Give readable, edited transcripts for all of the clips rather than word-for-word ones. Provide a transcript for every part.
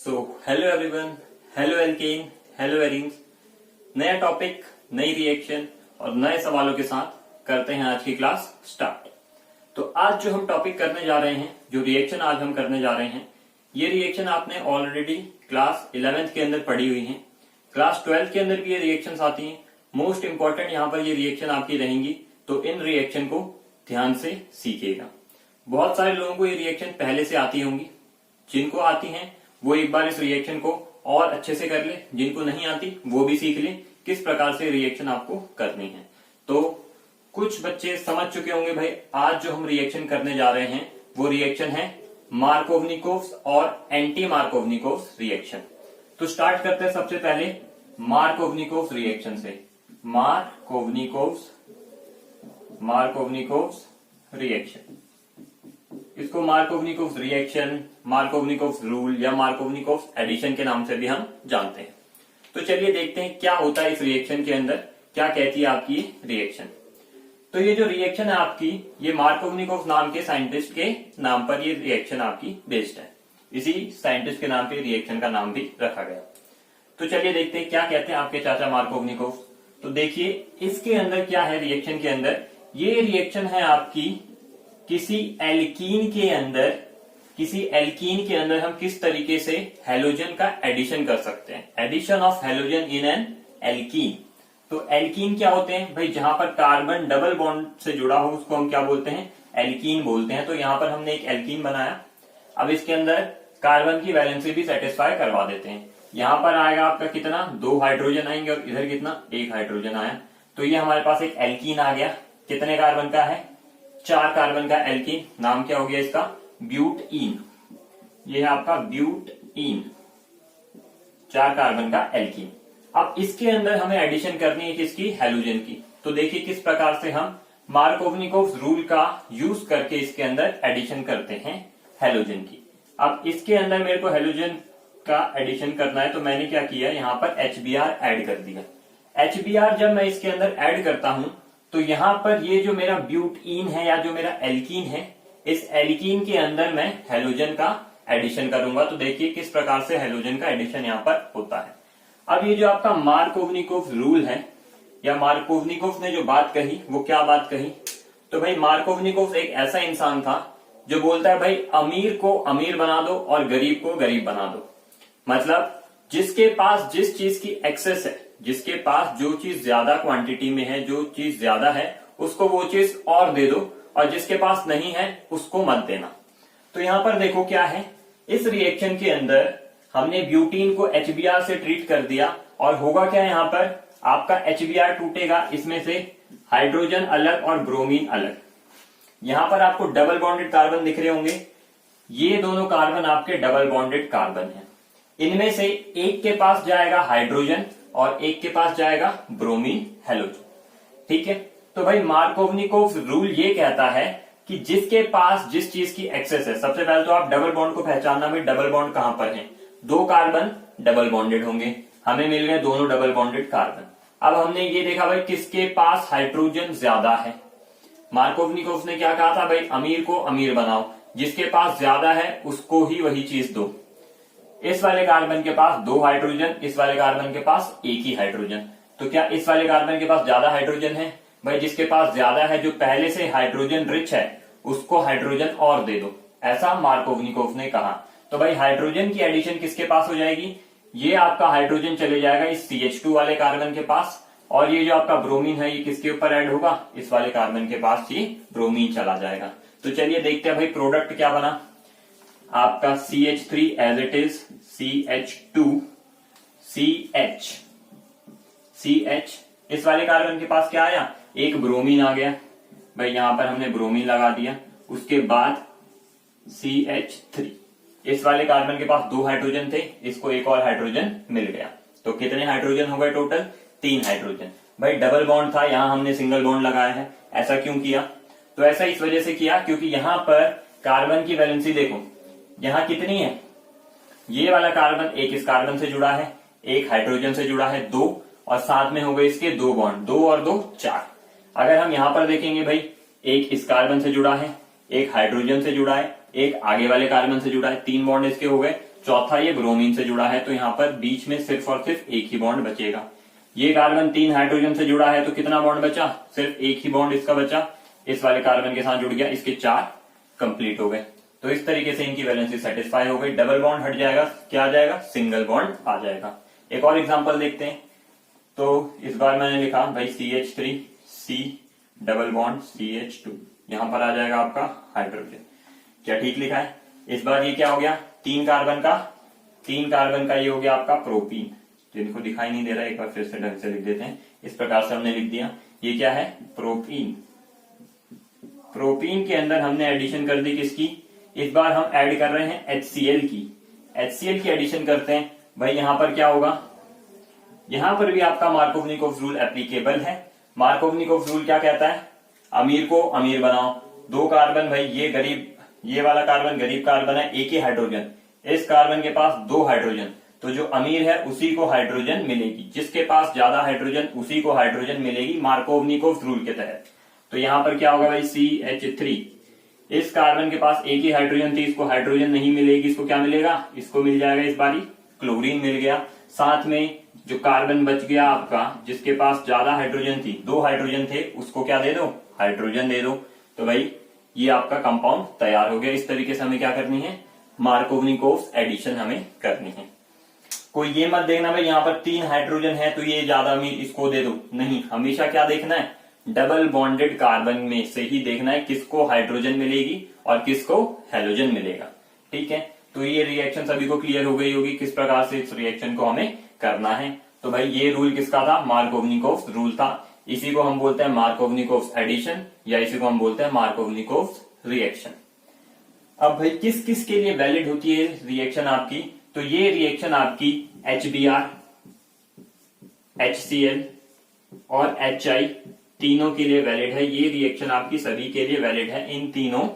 So hello everyone, halo alkane, hello arenes. नया topic, नई reaction और नए सवालों के साथ करते हैं आज की क्लास स्टार्ट। तो आज जो हम टॉपिक करने जा रहे हैं, जो रिएक्शन आज हम करने जा रहे हैं, ये रिएक्शन आपने ऑलरेडी क्लास 11th के अंदर पढ़ी हुई है। क्लास 12th के अंदर भी ये रिएक्शंस आती हैं। मोस्ट इंपॉर्टेंट यहाँ पर ये रिएक्शन आपकी रहेंगी, तो इन रिएक्शन को ध्यान से सीखिएगा। बहुत सारे लोगों को ये रिएक्शन पहले से आती होंगी। जिनको आती हैं वो एक बार इस रिएक्शन को और अच्छे से कर ले, जिनको नहीं आती वो भी सीख ले किस प्रकार से रिएक्शन आपको करनी है। तो कुछ बच्चे समझ चुके होंगे भाई, आज जो हम रिएक्शन करने जा रहे हैं वो रिएक्शन है मार्कोवनिकोव्स और एंटी मार्कोवनिकोव्स रिएक्शन। तो स्टार्ट करते हैं सबसे पहले मार्कोवनिकोव्स रिएक्शन से। मार्कोवनिकोव्स रिएक्शन, इसको मार्कोवनिकोव्स रिएक्शन, मार्कोवनिकोव्स रूल या मार्कोवनिकोव्स एडिशन के नाम से भी हम जानते हैं। तो चलिए देखते हैं क्या होता है इस रिएक्शन के अंदर, क्या कहती है आपकी रिएक्शन। तो ये जो रिएक्शन है आपकी, ये मार्कोवनिकोव्स नाम के साइंटिस्ट के नाम पर ये रिएक्शन आपकी बेस्ड है। इसी साइंटिस्ट के नाम पे रिएक्शन का नाम भी रखा गया। तो चलिए देखते हैं क्या कहते हैं आपके चाचा मार्कोवनिकोव्स। तो देखिए इसके अंदर क्या है, रिएक्शन के अंदर ये रिएक्शन है आपकी किसी एल्कीन के अंदर हम किस तरीके से हैलोजन का एडिशन कर सकते हैं। Addition of halogen in an alkene. तो एल्कीन क्या होते हैं भाई, जहां पर कार्बन डबल बॉन्ड से जुड़ा हो उसको हम क्या बोलते हैं, एल्कीन बोलते हैं। तो यहां पर हमने एक एल्कीन बनाया। अब इसके अंदर कार्बन की वैलेंसी भी सेटिस्फाई करवा देते हैं। यहां पर आएगा आपका कितना, 2 हाइड्रोजन आएंगे और इधर कितना, 1 हाइड्रोजन आया। तो ये हमारे पास एक एल्कीन आ गया। कितने कार्बन का है, 4 कार्बन का एल्कीन। नाम क्या हो गया इसका, ब्यूटईन। ये है आपका ब्यूटईन, 4 कार्बन का एल्कीन। अब इसके अंदर हमें एडिशन करनी है किसकी, हैलोजन की। तो देखिए किस प्रकार से हम मार्कोवनिकोव्स रूल का यूज करके इसके अंदर एडिशन करते हैं हैलोजन की। अब इसके अंदर मेरे को हैलोजन का एडिशन करना है, तो मैंने क्या किया, यहां पर HBr ऐड कर दिया। HBr जब मैं इसके अंदर ऐड करता हूं तो यहां पर ये जो मेरा ब्यूटईन है या जो मेरा एल्कीन है, इस एल्कीन के अंदर मैं हैलोजन का एडिशन करूंगा। तो देखिए किस प्रकार से हैलोजन का एडिशन यहां पर होता है। अब ये जो आपका मार्कोवनिकोव्स रूल है या मार्कोवनिकोव्स ने जो बात कही, वो क्या बात कही, तो भाई मार्कोवनिकोव्स एक ऐसा इंसान था जो बोलता है भाई अमीर को अमीर बना दो और गरीब को गरीब बना दो। मतलब जिसके पास जिस चीज की एक्सेस है, जिसके पास जो चीज ज्यादा क्वांटिटी में है, जो चीज ज्यादा है, उसको वो चीज और दे दो, और जिसके पास नहीं है उसको मत देना। तो यहां पर देखो क्या है, इस रिएक्शन के अंदर हमने ब्यूटीन को HBr से ट्रीट कर दिया और होगा क्या, यहां पर आपका HBr टूटेगा, इसमें से हाइड्रोजन अलग और ब्रोमीन अलग। यहां पर आपको डबल बॉन्डेड कार्बन दिख रहे होंगे, ये दोनों कार्बन आपके डबल बॉन्डेड कार्बन हैं। इनमें से एक के पास जाएगा हाइड्रोजन और एक के पास जाएगा ब्रोमीन हैलोजन। ठीक है, तो भाई मार्कोवनिकोव्स रूल ये कहता है कि जिसके पास जिस चीज की एक्सेस है, सबसे पहले तो आप डबल बॉन्ड को पहचानना, भाई डबल बॉन्ड कहां पर है, 2 कार्बन डबल बॉन्डेड होंगे, हमें मिल गए दोनों डबल बॉन्डेड कार्बन। अब हमने ये देखा भाई किसके पास हाइड्रोजन ज्यादा है। मार्कोवनिकोव्स ने क्या कहा था भाई, अमीर को अमीर बनाओ, जिसके पास ज्यादा है उसको ही वही चीज दो। इस वाले कार्बन के पास 2 हाइड्रोजन, इस वाले कार्बन के पास 1 ही हाइड्रोजन। तो क्या इस वाले कार्बन के पास ज्यादा हाइड्रोजन है, भाई जिसके पास ज्यादा है, जो पहले से हाइड्रोजन रिच है, उसको हाइड्रोजन और दे दो, ऐसा मार्कोवनिकोव्स ने कहा। तो भाई हाइड्रोजन की एडिशन किसके पास हो जाएगी, ये आपका हाइड्रोजन चले जाएगा इस CH2 वाले कार्बन के पास, और ये जो आपका ब्रोमीन है ये किसके ऊपर ऐड होगा, इस वाले कार्बन के पास ये ब्रोमीन चला जाएगा। तो चलिए देखते हैं भाई प्रोडक्ट क्या बना आपका, CH3 as it is, CH2 CH, इस वाले कार्बन के पास क्या आया, एक ब्रोमीन आ गया, भाई यहां पर हमने ब्रोमीन लगा दिया। उसके बाद CH3, इस वाले कार्बन के पास 2 हाइड्रोजन थे, इसको एक और हाइड्रोजन मिल गया। तो कितने हाइड्रोजन हो गए टोटल, 3 हाइड्रोजन। भाई डबल बॉन्ड था, यहां हमने सिंगल बॉन्ड लगाया है। ऐसा क्यों किया, तो ऐसा इस वजह से किया क्योंकि यहां पर कार्बन की वैलेंसी देखो, यहां कितनी है, ये वाला कार्बन एक इस कार्बन से जुड़ा है, एक हाइड्रोजन से जुड़ा है 2, और साथ में हो गए इसके 2 बॉन्ड, 2 और 2 4। अगर हम यहां पर देखेंगे भाई, एक इस कार्बन से जुड़ा है, एक हाइड्रोजन से जुड़ा है, एक आगे वाले कार्बन से जुड़ा है, 3 बॉन्ड इसके हो गए, चौथा ये ब्रोमीन से जुड़ा है, तो यहाँ पर बीच में सिर्फ और सिर्फ एक ही बॉन्ड बचेगा। ये कार्बन 3 हाइड्रोजन से जुड़ा है, तो कितना बॉन्ड बचा, सिर्फ एक ही बॉन्ड इसका बचा, इस वाले कार्बन के साथ जुड़ गया, इसके 4 कंप्लीट हो गए। तो इस तरीके से इनकी वैलेंसी सेटिस्फाई हो गई। डबल बॉन्ड हट जाएगा, क्या आ जाएगा, सिंगल बॉन्ड आ जाएगा। एक और एग्जांपल देखते हैं। तो इस बार मैंने लिखा भाई CH3 C double bond CH2, यहां पर आ जाएगा आपका हाइड्रोजन। क्या ठीक लिखा है? इस बार ये क्या हो गया, 3 कार्बन का ये हो गया आपका प्रोपीन, जिनको दिखाई नहीं दे रहा है एक बार फिर से ढंग से लिख देते हैं। इस प्रकार से हमने लिख दिया, ये क्या है, प्रोपीन। प्रोपीन के अंदर हमने एडिशन कर दी किसकी, इस बार हम ऐड कर रहे हैं HCl की। HCl की एडिशन करते हैं भाई, यहां पर क्या होगा, यहां पर भी आपका मार्कोवनिकोव रूल एप्लीकेबल है। मार्कोवनिकोव रूल क्या कहता है, अमीर को अमीर बनाओ। 2 कार्बन भाई, ये गरीब, ये वाला कार्बन गरीब कार्बन है, एक ही हाइड्रोजन, इस कार्बन के पास 2 हाइड्रोजन, तो जो अमीर है उसी को हाइड्रोजन मिलेगी, जिसके पास ज्यादा हाइड्रोजन उसी को हाइड्रोजन मिलेगी मार्कोवनिकोव रूल के तहत। तो यहां पर क्या होगा भाई, CH3, इस कार्बन के पास एक ही हाइड्रोजन थी, इसको हाइड्रोजन नहीं मिलेगी, इसको क्या मिलेगा, इसको मिल जाएगा इस बारी क्लोरीन मिल गया। साथ में जो कार्बन बच गया आपका, जिसके पास ज्यादा हाइड्रोजन थी, 2 हाइड्रोजन थे, उसको क्या दे दो, हाइड्रोजन दे दो। तो भाई ये आपका कंपाउंड तैयार हो गया। इस तरीके से हमें क्या करनी है, मार्कोवनिकोव एडिशन हमें करनी है। कोई ये मत देखना भाई यहाँ पर 3 हाइड्रोजन है तो ये ज्यादा अमीर, इसको दे दो, नहीं, हमेशा क्या देखना है, डबल बॉन्डेड कार्बन में से ही देखना है किसको हाइड्रोजन मिलेगी और किसको हैलोजन मिलेगा। ठीक है, तो ये रिएक्शन सभी को क्लियर हो गई होगी किस प्रकार से इस रिएक्शन को हमें करना है। तो भाई ये रूल किसका था, मार्कोवनिकोव रूल था। इसी को हम बोलते हैं मार्कोवनिकोव एडिशन, या इसी को हम बोलते हैं मार्कोवनिकोव रिएक्शन। अब भाई किस किस के लिए वैलिड होती है रिएक्शन आपकी, तो ये रिएक्शन आपकी HBr, HCl और HI तीनों के लिए वैलिड है। ये रिएक्शन आपकी सभी के लिए वैलिड है, इन तीनों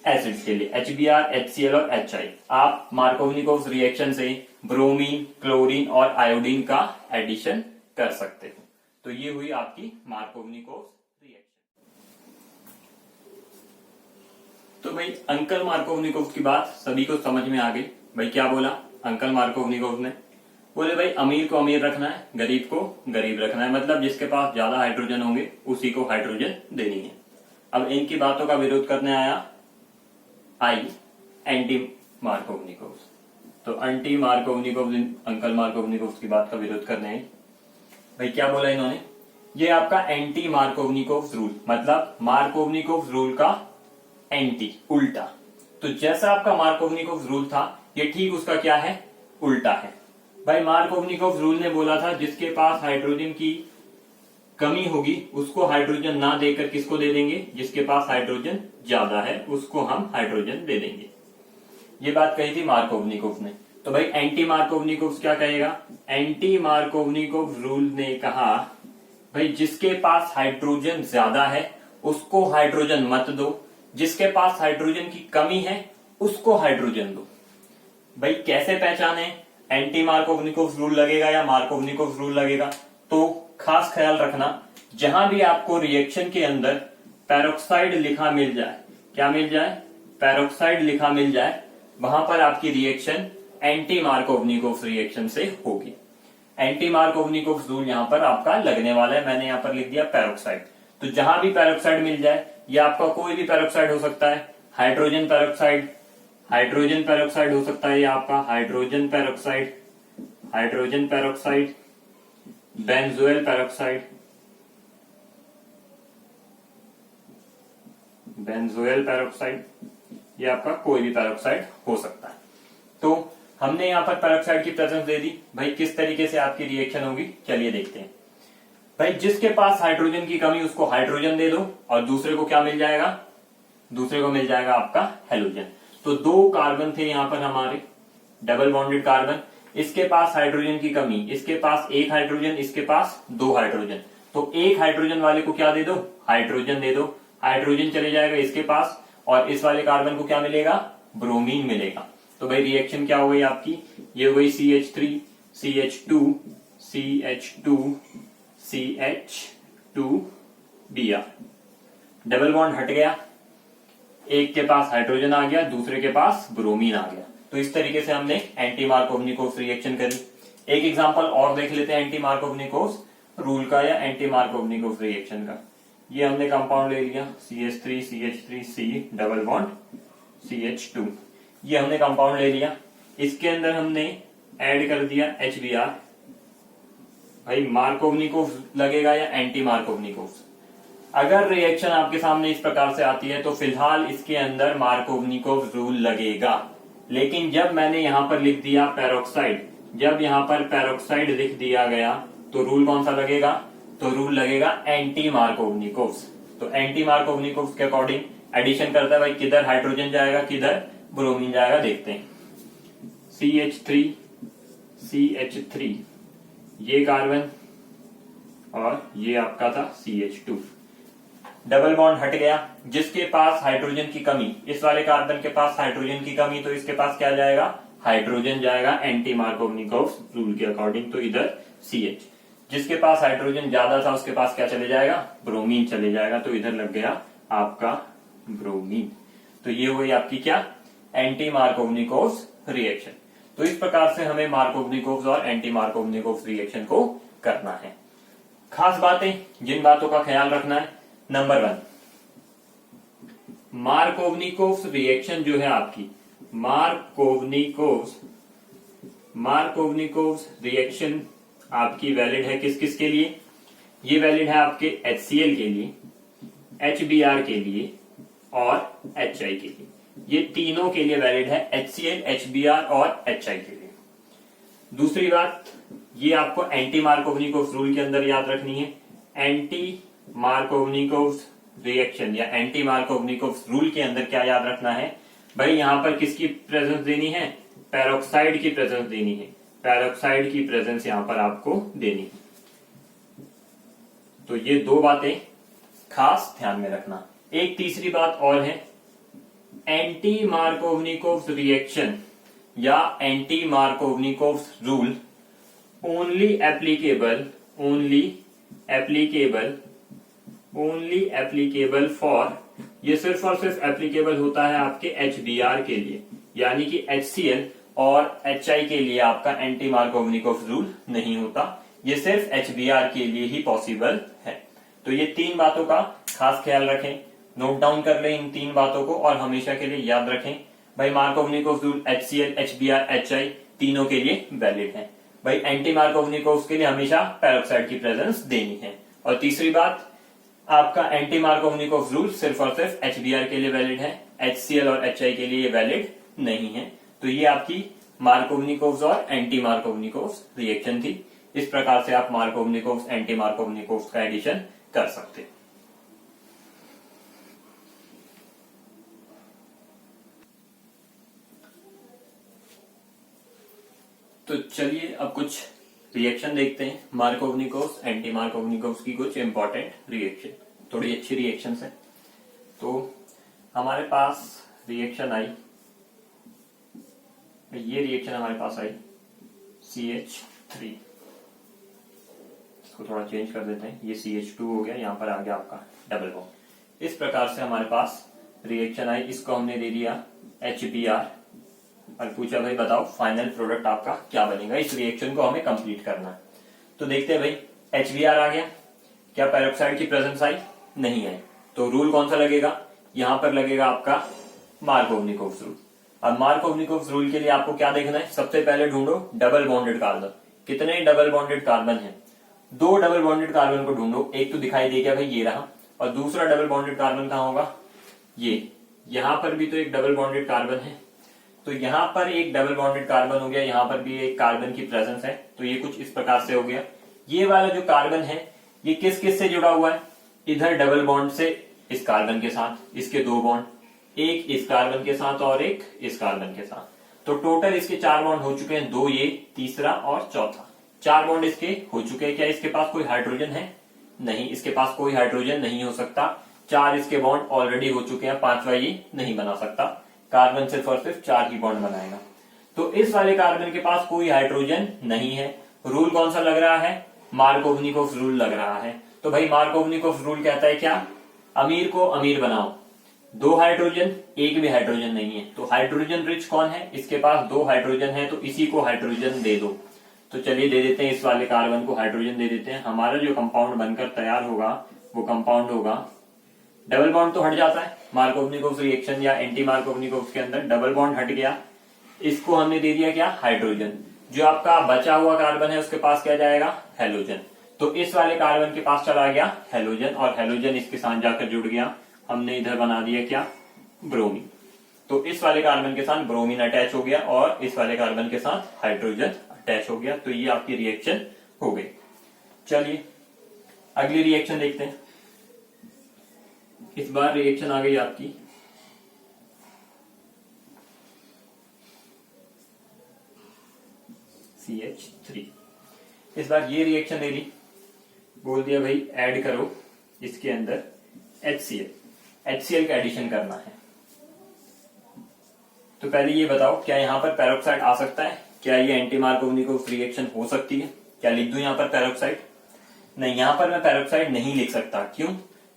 एसिड्स के लिए, HBr, HCl और HI। आप मार्कोवनिकोव रिएक्शन से ब्रोमीन, क्लोरीन और आयोडीन का एडिशन कर सकते हो। तो ये हुई आपकी मार्कोवनिकोव रिएक्शन। तो भाई अंकल मार्कोवनिकोव की बात सभी को समझ में आ गई। भाई क्या बोला अंकल मार्कोवनिकोव ने, बोले भाई अमीर को अमीर रखना है, गरीब को गरीब रखना है, मतलब जिसके पास ज्यादा हाइड्रोजन होंगे उसी को हाइड्रोजन देनी है। अब इनकी बातों का विरोध करने आया एंटी मार्कोवनिकोव। तो एंटी मार्कोवनिकोव अंकल मार्कोवनिकोव की बात का विरोध करने आई। भाई क्या बोला इन्होंने, ये आपका एंटी मार्कोवनिकोव रूल, मतलब मार्कोवनिकोव रूल का एंटी, उल्टा। तो जैसा आपका मार्कोवनिकोव रूल था, ये ठीक उसका क्या है, उल्टा है। भाई मार्कोवनिकोव रूल ने बोला था जिसके पास हाइड्रोजन की कमी होगी उसको हाइड्रोजन ना देकर किसको दे देंगे, जिसके पास हाइड्रोजन ज्यादा है उसको हम हाइड्रोजन दे देंगे। ये बात कही थी मार्कोवनिकोव ने। तो भाई एंटी मार्कोवनिकोव क्या कहेगा, एंटी मार्कोवनिकोव रूल ने कहा भाई जिसके पास हाइड्रोजन ज्यादा है उसको हाइड्रोजन मत दो, जिसके पास हाइड्रोजन की कमी है उसको हाइड्रोजन दो। भाई कैसे पहचाने एंटी मार्कोवनिकोव रूल लगेगा या मार्कोवनिकोव रूल लगेगा, तो खास ख्याल रखना जहां भी आपको रिएक्शन के अंदर पेरोक्साइड लिखा मिल जाए, क्या मिल जाए, पेरोक्साइड लिखा मिल जाए, वहां पर आपकी रिएक्शन एंटी मार्कोवनिकोव रिएक्शन से होगी। एंटी मार्कोवनिकोव रूल यहां पर आपका लगने वाला है, मैंने यहां पर लिख दिया पेरोक्साइड। तो जहां भी पेरोक्साइड मिल जाए, ये आपका कोई भी पेरोक्साइड हो सकता है, हाइड्रोजन पेरोक्साइड, हाइड्रोजन पेरोक्साइड हो सकता है, ये आपका hydrogen peroxide, hydrogen peroxide, benzoyl peroxide, benzoyl peroxide, ये आपका कोई भी पेरोक्साइड हो सकता है। तो हमने यहाँ पर पेरोक्साइड की प्रेजेंस दे दी। भाई किस तरीके से आपकी रिएक्शन होगी चलिए देखते हैं। भाई जिसके पास हाइड्रोजन की कमी उसको हाइड्रोजन दे दो और दूसरे को क्या मिल जाएगा, दूसरे को मिल जाएगा आपका हैलोजन। तो 2 कार्बन थे यहाँ पर हमारे डबल बॉन्डेड कार्बन, इसके पास हाइड्रोजन की कमी, इसके पास 1 हाइड्रोजन, इसके पास 2 हाइड्रोजन, तो 1 हाइड्रोजन वाले को क्या दे दो, हाइड्रोजन दे दो। हाइड्रोजन चले जाएगा इसके पास और इस वाले कार्बन को क्या मिलेगा, ब्रोमीन मिलेगा। तो भाई रिएक्शन क्या हो गई आपकी, ये हो गई CH3 CH2 CH2 CH2Br, double bond हट गया, एक के पास हाइड्रोजन आ गया, दूसरे के पास ब्रोमीन आ गया। तो इस तरीके से हमने एंटी मार्कोवनिकोव्स रिएक्शन करी। एक एग्जांपल और देख लेते हैं एंटी मार्कोवनिकोव्स रूल का या एंटी मार्कोवनिकोव्स रिएक्शन का। ये हमने कंपाउंड ले लिया CH3 CH3 C double bond CH2, ये हमने कंपाउंड ले लिया। इसके अंदर हमने ऐड कर दिया HBr। भाई मार्कोवनिकोव्स लगेगा या एंटी मार्कोवनिकोव्स? अगर रिएक्शन आपके सामने इस प्रकार से आती है तो फिलहाल इसके अंदर मार्कोवनिकोव्स रूल लगेगा। लेकिन जब मैंने यहां पर लिख दिया पेरोक्साइड, जब यहां पर पेरोक्साइड लिख दिया गया तो रूल कौन सा लगेगा? तो रूल लगेगा एंटी मार्कोवनिकोव्स। तो एंटी मार्कोवनिकोव्स के अकॉर्डिंग एडिशन करता है भाई, किधर हाइड्रोजन जाएगा किधर ब्रोमीन जाएगा, देखते हैं। CH3 CH3 ये कार्बन और ये आपका था CH2, डबल बॉन्ड हट गया। जिसके पास हाइड्रोजन की कमी, इस वाले कार्बन के पास हाइड्रोजन की कमी, तो इसके पास क्या जाएगा? हाइड्रोजन जाएगा एंटी मार्कोवनिकोव्स रूल के अकॉर्डिंग, तो इधर CH। जिसके पास हाइड्रोजन ज्यादा था उसके पास क्या चले जाएगा? ब्रोमीन चले जाएगा, तो इधर लग गया आपका ब्रोमीन। तो ये हुई आपकी क्या? Anti Markovnikov's reaction. तो इस प्रकार से हमें मार्कोवनिकोव्स और एंटी मार्कोवनिकोव्स रिएक्शन को करना है। खास बातें, जिन बातों का ख्याल रखना है, नंबर 1, मार्कोवनिकोव्स रिएक्शन जो है आपकी, मार्कोवनिकोव्स रिएक्शन आपकी वैलिड है किस किस के लिए? ये वैलिड है आपके HCl के लिए, HBr के लिए और HI के लिए। ये तीनों के लिए वैलिड है, HCl, HBr और HI के लिए। दूसरी बात, ये आपको एंटी मार्कोवनिकोव्स रूल के अंदर याद रखनी है। एंटी मार्कोवनिकोव्स रिएक्शन या एंटी मार्कोवनिकोव्स रूल के अंदर क्या याद रखना है भाई? यहां पर किसकी प्रेजेंस देनी है? पेरोक्साइड की प्रेजेंस देनी है। पेरोक्साइड की प्रेजेंस यहां पर आपको देनी है। तो ये दो बातें खास ध्यान में रखना। एक तीसरी बात और है, एंटी मार्कोवनिकोव्स रिएक्शन या anti Markovnikov's rule only applicable for, ये सिर्फ और सिर्फ एप्लीकेबल होता है आपके HBr के लिए, यानी कि HCl और HI के लिए आपका एंटी मार्कोवनिकोव्स रूल नहीं होता। ये सिर्फ HBr के लिए ही पॉसिबल है। तो ये तीन बातों का खास ख्याल रखें, नोट डाउन कर लें इन तीन बातों को और हमेशा के लिए याद रखें भाई Markovnikov's rule HCl, HBr, HI तीनों के लिए वैलिड है। भाई एंटी मार्कोवनिकोव्स के लिए हमेशा पेरोक्साइड की प्रेजेंस देनी है। और तीसरी बात, आपका एंटी मार्कोवनिकोव्स रूल सिर्फ और सिर्फ HBr के लिए वैलिड है, HCl और HI के लिए वैलिड नहीं है। तो ये आपकी मार्कोवनिकोव्स और एंटी मार्कोवनिकोव्स रिएक्शन थी। इस प्रकार से आप मार्कोवनिकोव्स एंटी मार्कोवनिकोव्स का एडिशन कर सकते हैं। तो चलिए अब कुछ रिएक्शन देखते हैं, मार्कोवनिकोव्स एंटी मार्कोवनिकोव्स की कुछ इंपॉर्टेंट रिएक्शन, थोड़ी अच्छी रिएक्शन है। तो हमारे पास रिएक्शन आई, ये रिएक्शन हमारे पास आई CH3, इसको थोड़ा चेंज कर देते हैं, ये CH2 हो गया, यहां पर आ गया आपका डबल बॉन्ड। इस प्रकार से हमारे पास रिएक्शन आई, इसको हमने दे दिया HBr और पूछा भाई बताओ फाइनल प्रोडक्ट आपका क्या बनेगा। इस रिएक्शन को हमें कंप्लीट करना है। तो देखते हैं भाई, HBr आ गया, क्या पेरोक्साइड की प्रेजेंस आई? नहीं आई। तो रूल कौन सा लगेगा? यहां पर लगेगा आपका मार्कोवनिकोव्स रूल। अब मार्कोवनिकोव्स रूल के लिए आपको क्या देखना है? सबसे पहले ढूंढो डबल बॉन्डेड कार्बन। कितने डबल बॉन्डेड कार्बन है? 2 डबल बॉन्डेड कार्बन को ढूंढो। एक तो दिखाई दे गया भाई, ये रहा, और दूसरा डबल बॉन्डेड कार्बन कहां होगा? ये यहां पर भी तो एक डबल बॉन्डेड कार्बन है, तो यहां पर एक डबल बॉन्डेड कार्बन हो गया, यहां पर भी एक कार्बन की प्रेजेंस है। तो ये कुछ इस प्रकार से हो गया। ये वाला जो कार्बन है ये किस किस से जुड़ा हुआ है? इधर डबल बॉन्ड से इस कार्बन के साथ, इसके 2 बॉन्ड, एक इस कार्बन के साथ और एक इस कार्बन के साथ। तो टोटल इसके 4 बॉन्ड हो चुके हैं, 2 ये, तीसरा और चौथा, 4 बॉन्ड इसके हो चुके हैं। क्या इसके पास कोई हाइड्रोजन है? नहीं, इसके पास कोई हाइड्रोजन नहीं हो सकता। 4 इसके बॉन्ड ऑलरेडी हो चुके हैं, 5वां ये नहीं बना सकता। कार्बन सिर्फ और सिर्फ 4 ही बॉन्ड बनाएगा। तो इस वाले कार्बन के पास कोई हाइड्रोजन नहीं है। रूल कौन सा लग रहा है? मार्कोवनिकोव्स रूल लग रहा है। तो भाई मार्कोवनिकोव्स रूल कहता है क्या? अमीर को अमीर बनाओ, दो हाइड्रोजन, एक भी हाइड्रोजन नहीं है, तो हाइड्रोजन रिच कौन है, इसके पास दो हाइड्रोजन है, तो इसी को हाइड्रोजन दे दो। तो चलिए दे देते हैं, इस वाले कार्बन को हाइड्रोजन दे देते हैं। हमारा जो कंपाउंड बनकर तैयार होगा वो कंपाउंड होगा, डबल बॉन्ड तो हट जाता है मार्कोवनिकोव रिएक्शन या एंटी मार्कोवनिकोव के अंदर, डबल बॉन्ड हट गया, इसको हमने दे दिया क्या, हाइड्रोजन। जो आपका बचा हुआ कार्बन है उसके पास क्या जाएगा, हेलोजन। तो इस वाले कार्बन के पास चला गया हेलोजन, और हेलोजन इसके साथ जाकर जुड़ गया, हमने इधर बना दिया क्या, ब्रोमीन। तो इस वाले कार्बन के साथ ब्रोमीन अटैच हो गया और इस वाले कार्बन के साथ हाइड्रोजन अटैच हो गया। तो ये आपकी रिएक्शन हो गई। चलिए अगली रिएक्शन देखते हैं। इस बार रिएक्शन आ गई आपकी CH3। इस बार ये रिएक्शन दे दी, बोल दिया भाई ऐड करो इसके अंदर HCl का एडिशन करना है। तो पहले ये बताओ, क्या यहां पर पेरोक्साइड आ सकता है, क्या ये एंटी मार्कोवनिकोव रिएक्शन हो सकती है, क्या लिख दूं यहां पर पेरोक्साइड? नहीं, यहां पर मैं पेरोक्साइड नहीं लिख सकता। क्यों?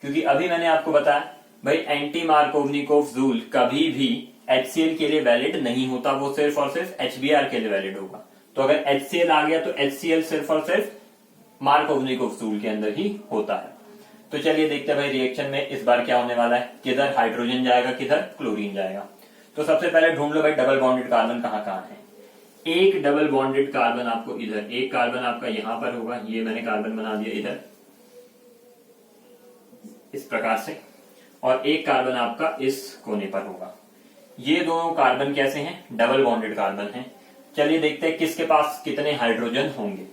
क्योंकि अभी मैंने आपको बताया भाई एंटी मार्कोवनिकोव रूल कभी भी HCl के लिए वैलिड नहीं होता, वो सिर्फ और सिर्फ HBr के लिए वैलिड होगा। तो अगर HCl आ गया तो HCl सिर्फ और सिर्फ मार्कोवनिकोव रूल के अंदर ही होता है। तो चलिए देखते हैं भाई रिएक्शन में इस बार क्या होने वाला है, किधर हाइड्रोजन जाएगा, किधर क्लोरीन जाएगा। तो सबसे पहले ढूंढ लो भाई डबल बॉन्डेड कार्बन कहां कहां है। एक डबल बॉन्डेड कार्बन आपको इधर, एक कार्बन आपका यहां पर होगा, ये मैंने कार्बन बना दिया इधर इस प्रकार से, और एक कार्बन आपका इस कोने पर होगा। ये दोनों कार्बन कैसे हैं, डबल बॉन्डेड कार्बन हैं। चलिए देखते हैं किसके पास कितने हाइड्रोजन होंगे।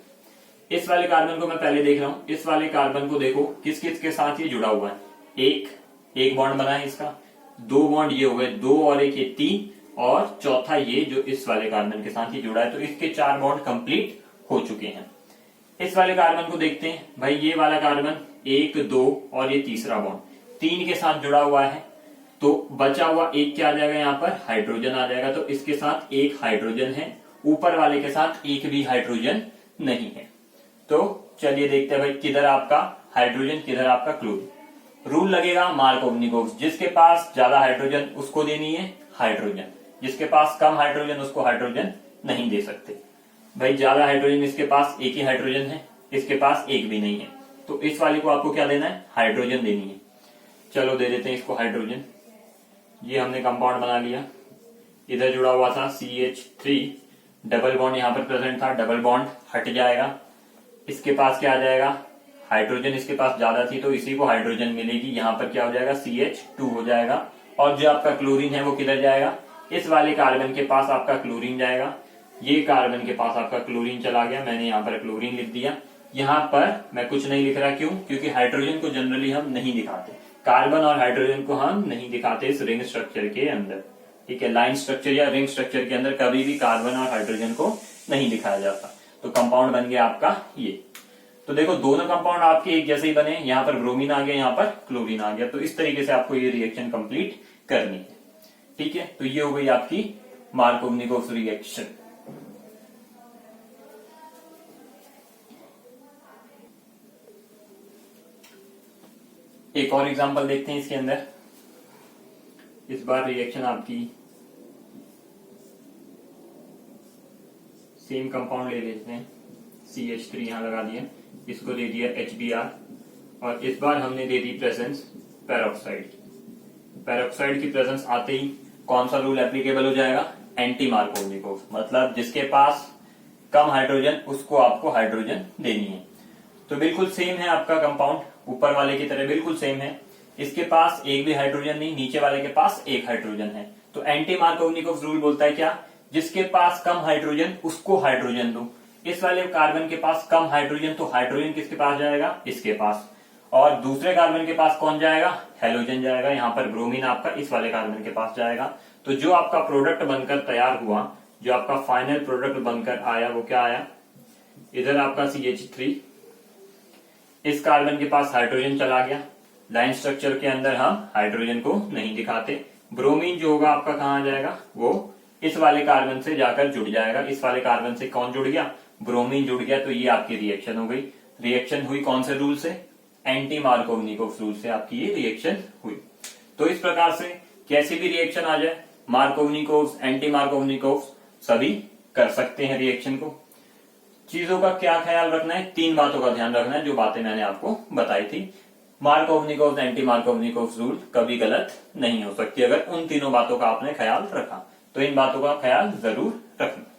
इस वाले कार्बन को मैं पहले देख रहा हूं, इस वाले कार्बन को देखो किस किस के साथ ये जुड़ा हुआ है। एक बॉन्ड बना है इसका, दो बॉन्ड ये हो गए, दो और एक ये तीन, और चौथा ये जो इस वाले कार्बन के साथ ही जुड़ा है, तो इसके चार बॉन्ड कंप्लीट हो चुके हैं। इस वाले कार्बन को देखते हैं भाई, ये वाला कार्बन एक, दो और ये तीसरा बॉन्ड तीन के साथ जुड़ा हुआ है, तो बचा हुआ एक क्या आ जाएगा, यहाँ पर हाइड्रोजन आ जाएगा। तो इसके साथ एक हाइड्रोजन है, ऊपर वाले के साथ एक भी हाइड्रोजन नहीं है। तो चलिए देखते हैं भाई किधर आपका हाइड्रोजन, किधर आपका क्लोरीन। रूल लगेगा मार्कोवनिकोव, जिसके पास ज्यादा हाइड्रोजन उसको देनी है हाइड्रोजन, जिसके पास कम हाइड्रोजन उसको हाइड्रोजन नहीं दे सकते। भाई ज्यादा हाइड्रोजन इसके पास एक ही हाइड्रोजन है, इसके पास एक भी नहीं है, तो इस वाले को आपको क्या देना है, हाइड्रोजन देनी है। चलो दे देते हैं इसको हाइड्रोजन। ये हमने कंपाउंड बना लिया, इधर जुड़ा हुआ था CH3, डबल बॉन्ड यहां पर प्रेजेंट था, डबल बॉन्ड हट जाएगा, इसके पास क्या आ जाएगा, हाइड्रोजन इसके पास ज्यादा थी तो इसी को हाइड्रोजन मिलेगी, यहाँ पर क्या हो जाएगा, CH2 हो जाएगा। और जो आपका क्लोरीन है वो किधर जाएगा, इस वाले कार्बन के पास आपका क्लोरीन जाएगा, ये कार्बन के पास आपका क्लोरीन चला गया, मैंने यहाँ पर क्लोरीन लिख दिया। यहाँ पर मैं कुछ नहीं लिख रहा, क्यों, क्योंकि हाइड्रोजन को जनरली हम नहीं दिखाते, कार्बन और हाइड्रोजन को हम नहीं दिखाते इस रिंग स्ट्रक्चर के अंदर, ठीक है। लाइन स्ट्रक्चर या रिंग स्ट्रक्चर के अंदर कभी भी कार्बन और हाइड्रोजन को नहीं दिखाया जाता। तो कंपाउंड बन गया आपका ये। तो देखो दोनों कंपाउंड आपके एक जैसे ही बने, यहाँ पर ब्रोमीन आ गया, यहाँ पर क्लोरीन आ गया। तो इस तरीके से आपको ये रिएक्शन कंप्लीट करनी है, ठीक है। तो ये हो गई आपकी मार्कोवनिकोव रिएक्शन। एक और एग्जांपल देखते हैं इसके अंदर। इस बार रिएक्शन आपकी सेम कंपाउंड ले लेते हैं, CH3 यहां लगा दिया, इसको दे दिया HBr, और इस बार हमने दे दी प्रेजेंस पेरोक्साइड। पेरोक्साइड की प्रेजेंस आते ही कौन सा रूल एप्लीकेबल हो जाएगा, एंटी मार्कोवनिकोव, मतलब जिसके पास कम हाइड्रोजन उसको आपको हाइड्रोजन देनी है। तो बिल्कुल सेम है आपका कंपाउंड, ऊपर वाले की तरह बिल्कुल सेम है। इसके पास एक भी हाइड्रोजन नहीं, नीचे वाले के पास एक हाइड्रोजन है। तो एंटी मार्कोवनिकोव रूल बोलता है क्या, जिसके पास कम हाइड्रोजन उसको हाइड्रोजन दो। इस वाले कार्बन के पास कम हाइड्रोजन, तो हाइड्रोजन किसके पास जाएगा, इसके पास, और दूसरे कार्बन के पास कौन जाएगा, हेलोजन जाएगा। यहाँ पर ब्रोमीन आपका इस वाले कार्बन के पास जाएगा। तो जो आपका प्रोडक्ट बनकर तैयार हुआ, जो आपका फाइनल प्रोडक्ट बनकर आया, वो क्या आया, इधर आपका CH3, इस कार्बन के पास हाइड्रोजन चला गया, लाइन स्ट्रक्चर के अंदर हम हाइड्रोजन को नहीं दिखाते। ब्रोमीन जो होगा आपका कहाँ जाएगा, वो इस वाले कार्बन से जाकर जुड़ जाएगा। इस वाले कार्बन से कौन जुड़ गया, ब्रोमीन जुड़ गया। तो ये आपकी रिएक्शन हो गई। रिएक्शन हुई कौन से रूल से, एंटी मार्कोवनिकोव रूल से आपकी ये रिएक्शन हुई। तो इस प्रकार से कैसी भी रिएक्शन आ जाए, मार्कोवनिकोव्स, एंटी मार्कोवनिकोव्स सभी कर सकते हैं रिएक्शन को। चीजों का क्या ख्याल रखना है, 3 बातों का ध्यान रखना है जो बातें मैंने आपको बताई थी। मार्कोवनिकोव्स, एंटी मार्कोवनिकोव्स रूल कभी गलत नहीं हो सकती अगर उन तीनों बातों का आपने ख्याल रखा, तो इन बातों का ख्याल जरूर रखना।